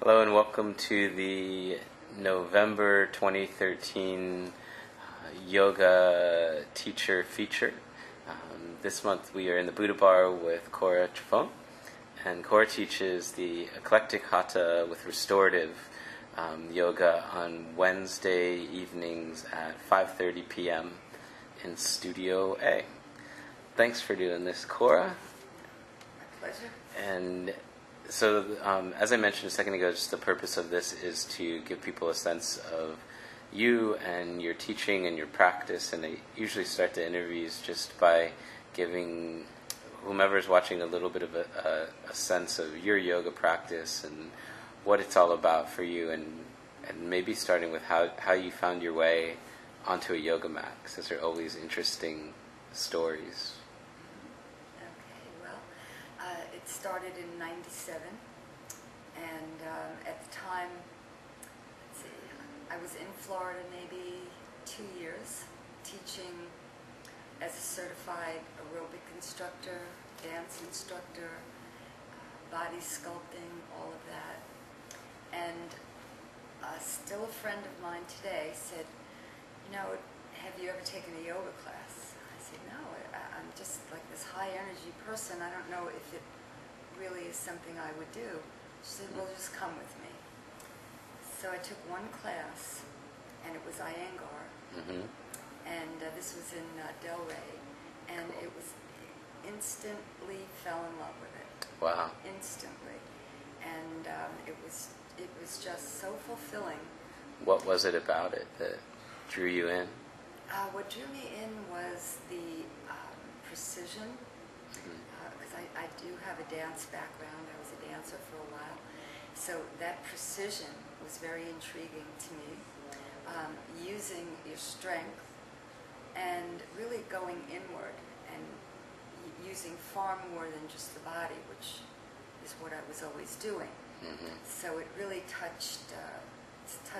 Hello and welcome to the November 2013 yoga teacher feature. This month we are in the Buddha Bar with Cora Ciaffone, and Cora teaches the eclectic hatha with restorative yoga on Wednesday evenings at 5:30 p.m. in Studio A. Thanks for doing this, Cora. My pleasure. And so, as I mentioned a second ago, just the purpose of this is to give people a sense of you and your teaching and your practice. And I usually start the interviews just by giving whomever's watching a little bit of a sense of your yoga practice and what it's all about for you, and maybe starting with how you found your way onto a yoga mat, because those are always interesting stories. It started in '97, and at the time, I was in Florida maybe 2 years, teaching as a certified aerobic instructor, dance instructor, body sculpting, all of that. And still a friend of mine today said, have you ever taken a yoga class? I said, no, I'm just like this high energy person. I don't know if it really is something I would do. She said, well, just come with me. So I took one class, and it was Iyengar, and this was in Delray, and it was instantly fell in love with it. Wow. Instantly. And it was just so fulfilling. What was it about it that drew you in? What drew me in was the precision, because I do have a dance background. I was a dancer for a while. So that precision was very intriguing to me. Using your strength and really going inward and using far more than just the body, which is what I was always doing. So it really touched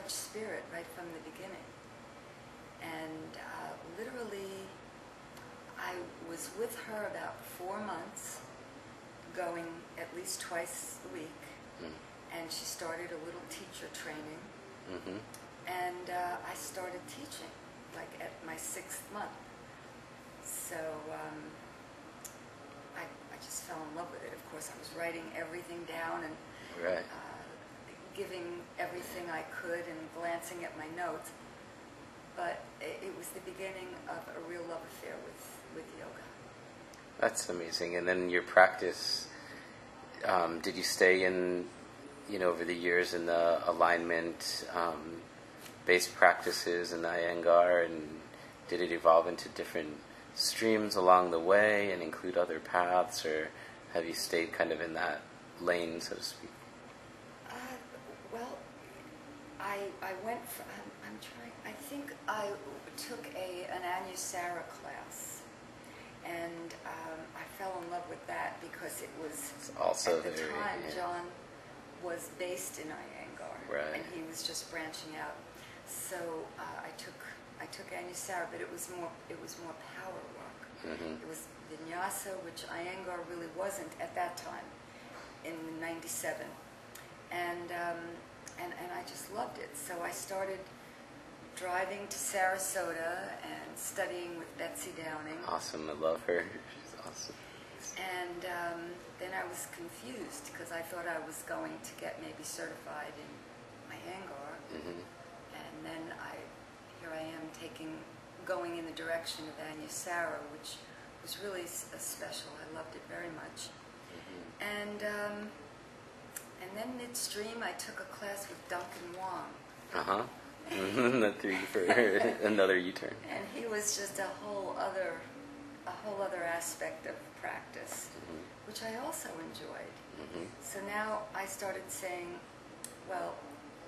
spirit right from the beginning. And literally, I was with her about 4 months, going at least twice a week, and she started a little teacher training, and I started teaching, like at my 6th month. So I just fell in love with it. Of course, I was writing everything down and giving everything I could and glancing at my notes. But it was the beginning of a real love affair with yoga. That's amazing. And then your practice, did you stay in, over the years in the alignment based practices in the Iyengar, and did it evolve into different streams along the way and include other paths, or have you stayed kind of in that lane, so to speak? Well, I went from, I'm trying, I think I took an Anusara class, and I fell in love with that because it was, it's also at the time, John was based in Iyengar, and he was just branching out. So I took Anusara, but it was more power work. It was vinyasa, which Iyengar really wasn't at that time, in '97. And I just loved it. So I started driving to Sarasota and studying with Betsy Downing. Awesome, I love her. She's awesome. And then I was confused because I thought I was going to get maybe certified in Iyengar. And then here I am going in the direction of Anusara, which was really special. I loved it very much. And then midstream, I took a class with Duncan Wong. That threw you for another U-turn. And he was just a whole other aspect of practice, which I also enjoyed. So now I started saying, well,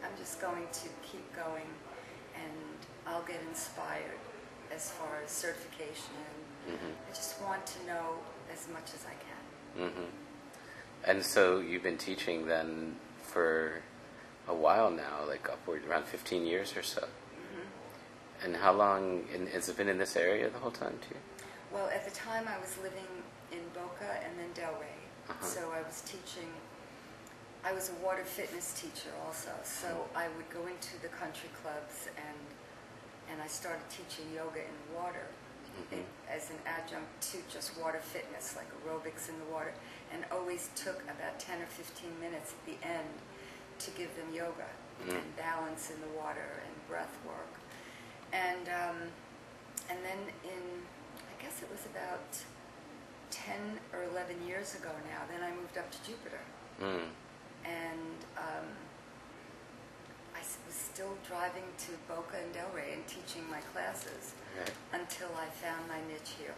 I'm just going to keep going, and I'll get inspired as far as certification. I just want to know as much as I can. And so you've been teaching then for a while now, like upward around 15 years or so. And how long has it been in this area the whole time too? Well, at the time I was living in Boca and then Delray. So I was teaching I was a water fitness teacher also, so I would go into the country clubs and I started teaching yoga in water as an adjunct to just water fitness, like aerobics in the water, and always took about 10 or 15 minutes at the end to give them yoga and balance in the water and breath work. And then I guess it was about 10 or 11 years ago now, then I moved up to Jupiter. And I was still driving to Boca and Delray and teaching my classes until I found my niche here.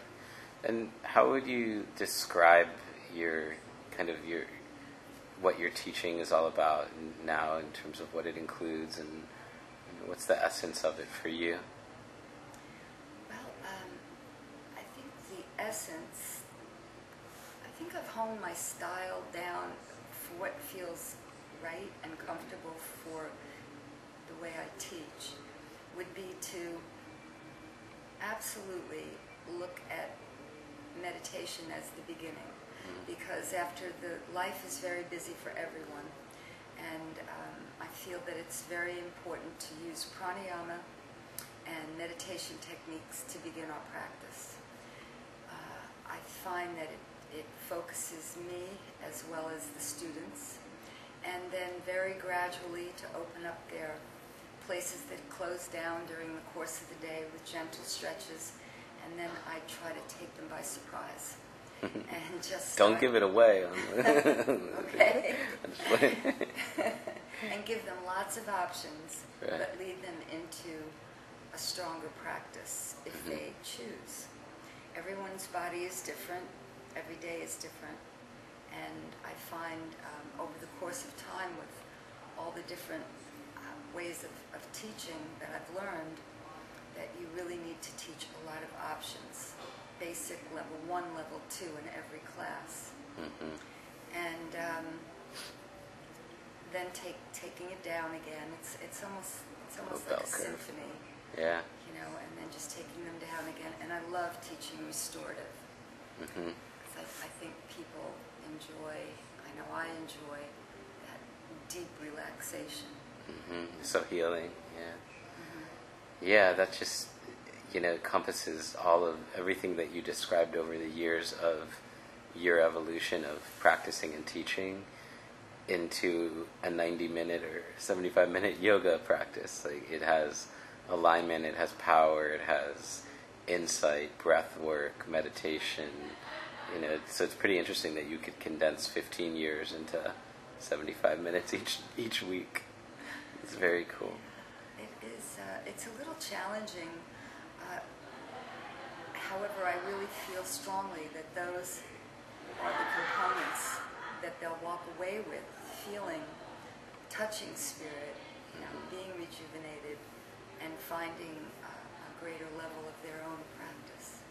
And how would you describe what your teaching is all about now in terms of what it includes, and what's the essence of it for you? Well, I think the essence, I think I've honed my style down for what feels right and comfortable for the way I teach, would be to absolutely look at meditation as the beginning, because after life is very busy for everyone, and I feel that it's very important to use pranayama and meditation techniques to begin our practice. I find that it focuses me as well as the students, and then very gradually to open up their places that close down during the course of the day with gentle stretches, and then I try to take them by surprise. And just don't give it away. Okay. And give them lots of options, but lead them into a stronger practice if they choose. Everyone's body is different. Every day is different. And I find over the course of time, with all the different ways of teaching that I've learned, that you really need to teach a lot of options. Basic level 1, level 2 in every class. And then taking it down again. It's almost like a symphony. Yeah. You know, and then just taking them down again. And I love teaching restorative. I think people enjoy, I know I enjoy, that deep relaxation. So healing, yeah, that just encompasses all of everything that you described over the years of your evolution of practicing and teaching into a 90-minute or 75-minute yoga practice. Like, it has alignment, it has power, it has insight, breath work, meditation. So it's pretty interesting that you could condense 15 years into 75 minutes each week. It's very cool. It is. It's a little challenging. However, I really feel strongly that those are the components that they'll walk away with, feeling, touching spirit, being rejuvenated, and finding a greater level of their own practice.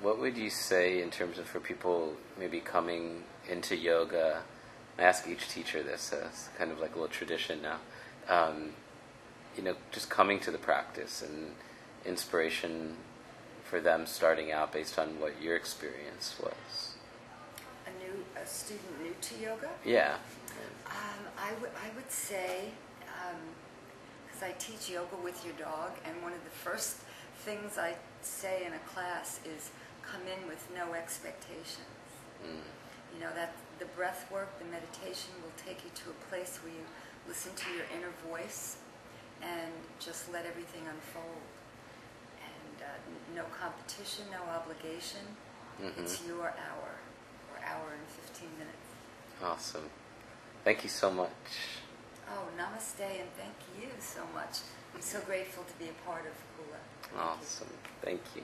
What would you say in terms of, for people maybe coming into yoga? I ask each teacher this, it's kind of like a little tradition now. Just coming to the practice and inspiration for them starting out based on what your experience was. A student new to yoga? Yeah. I would say, because I teach yoga with your dog, and one of the first things I say in a class is come in with no expectations. That the breath work, the meditation will take you to a place where you listen to your inner voice and just let everything unfold. And no competition, no obligation. It's your hour, or hour and 15 minutes. Awesome. Thank you so much. Oh, namaste, and thank you so much. I'm so grateful to be a part of Kula. Awesome. Thank you.